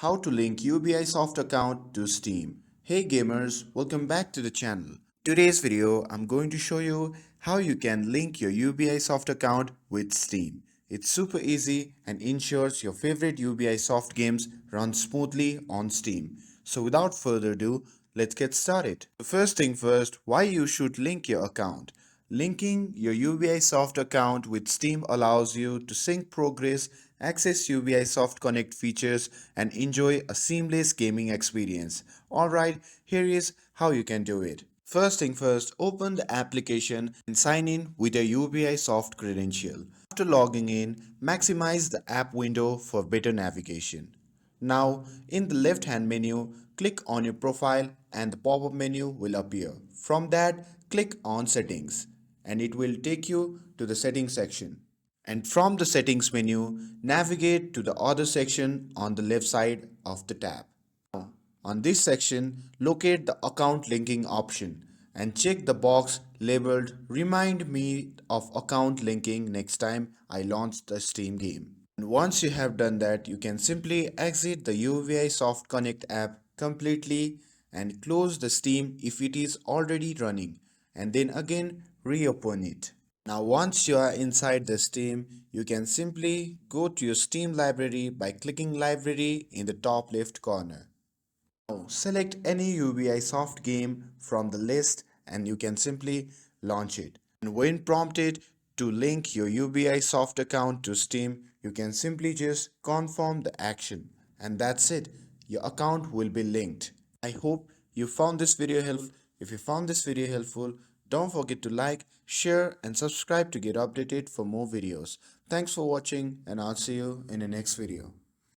How to link Ubisoft account to Steam. Hey gamers, welcome back to the channel. Today's video, I'm going to show you how you can link your Ubisoft account with Steam. It's super easy and ensures your favorite Ubisoft games run smoothly on Steam. So without further ado, let's get started. The first thing first, why you should link your account. Linking your Ubisoft account with Steam allows you to sync progress, access Ubisoft Connect features, and enjoy a seamless gaming experience. Alright, here is how you can do it. First thing first, open the application and sign in with a Ubisoft credential. After logging in, maximize the app window for better navigation. Now, in the left-hand menu, click on your profile and the pop-up menu will appear. From that, click on Settings and it will take you to the Settings section. And from the Settings menu, navigate to the Other section on the left side of the tab. Now, on this section, locate the Account Linking option and check the box labeled Remind me of account linking next time I launch the Steam game. And once you have done that, you can simply exit the Ubisoft Connect app completely and close the Steam if it is already running, and then again reopen it. Now once you are inside the Steam, you can simply go to your Steam library by clicking Library in the top left corner. Now select any Ubisoft game from the list and you can simply launch it. And when prompted to link your Ubisoft account to Steam, you can simply just confirm the action. And that's it. Your account will be linked. I hope you found this video helpful. If you found this video helpful, don't forget to like, share and subscribe to get updated for more videos. Thanks for watching and I'll see you in the next video.